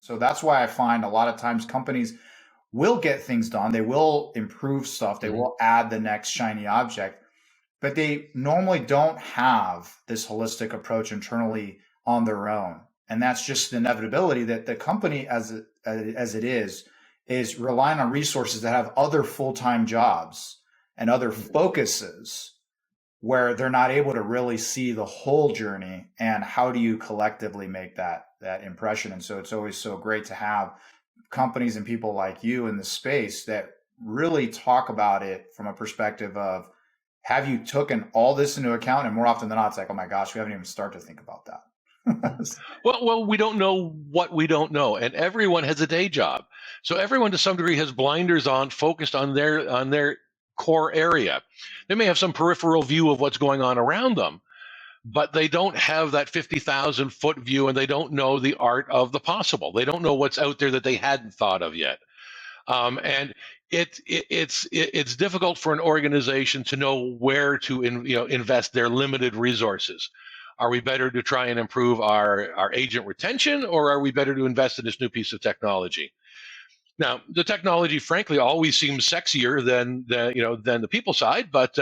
So that's why I find a lot of times companies will get things done. They will improve stuff. They will add the next shiny object, but they normally don't have this holistic approach internally on their own. And that's just the inevitability that the company as it is relying on resources that have other full-time jobs and other focuses where they're not able to really see the whole journey and how do you collectively make that impression. And so it's always so great to have companies and people like you in the space that really talk about it from a perspective of, have you taken all this into account? And more often than not, it's like, oh my gosh, we haven't even started to think about that. Well, we don't know what we don't know, and everyone has a day job. So everyone to some degree has blinders on, focused on their core area. They may have some peripheral view of what's going on around them, but they don't have that 50,000 foot view, and they don't know the art of the possible. They don't know what's out there that they hadn't thought of yet. And it's difficult for an organization to know where to invest their limited resources. Are we better to try and improve our agent retention, or are we better to invest in this new piece of technology? Now, the technology, frankly, always seems sexier than the people side, but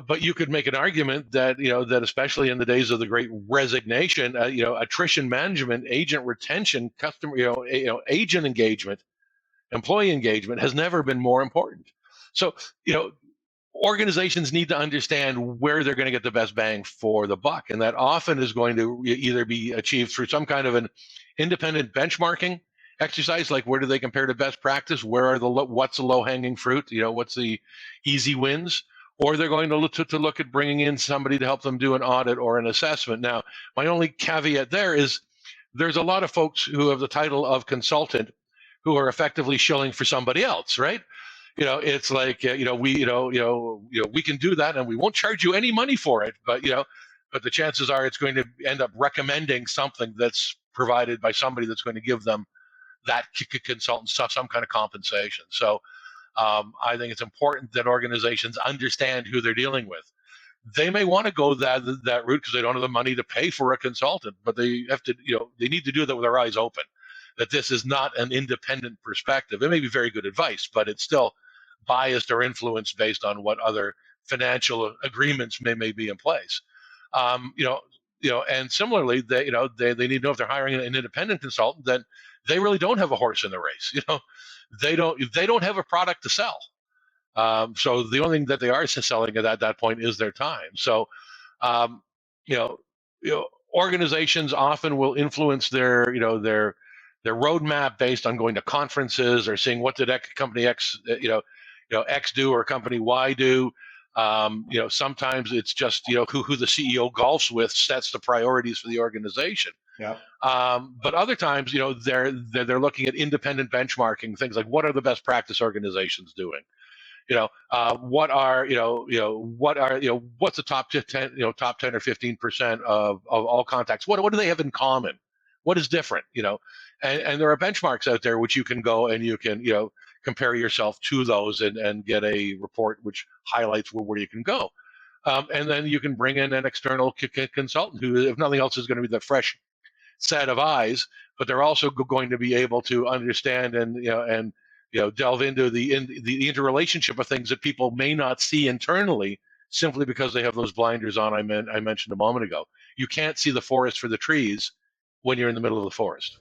but you could make an argument that that especially in the days of the Great Resignation, attrition management, agent retention, customer, agent engagement, employee engagement has never been more important. So, organizations need to understand where they're going to get the best bang for the buck, and that often is going to either be achieved through some kind of an independent benchmarking exercise, like where do they compare to best practice, what's the low-hanging fruit, what's the easy wins, or they're going to look at bringing in somebody to help them do an audit or an assessment. Now, my only caveat there is there's a lot of folks who have the title of consultant who are effectively shilling for somebody else, right? It's like we can do that and we won't charge you any money for it, but the chances are it's going to end up recommending something that's provided by somebody that's going to give them that consultant some kind of compensation. So I think it's important that organizations understand who they're dealing with. They may want to go that route because they don't have the money to pay for a consultant, but they have to, they need to do that with their eyes open. That this is not an independent perspective. It may be very good advice, but it's still biased or influenced based on what other financial agreements may be in place. And similarly, they need to know if they're hiring an independent consultant, then they really don't have a horse in the race. They don't have a product to sell. So the only thing that they are selling at that point is their time. So, organizations often will influence their roadmap based on going to conferences or seeing what did company X, X do or company Y do. Sometimes it's just who the CEO golfs with sets the priorities for the organization. Yeah. But other times, they're looking at independent benchmarking, things like what are the best practice organizations doing. What's the top 10, top 10 or 15% of all contacts? What do they have in common? What is different? And there are benchmarks out there which you can go and you can compare yourself to those and get a report which highlights where you can go. And then you can bring in an external consultant who, if nothing else, is going to be the fresh set of eyes, but they're also going to be able to understand and delve into the interrelationship of things that people may not see internally simply because they have those blinders on I mentioned a moment ago. You can't see the forest for the trees when you're in the middle of the forest.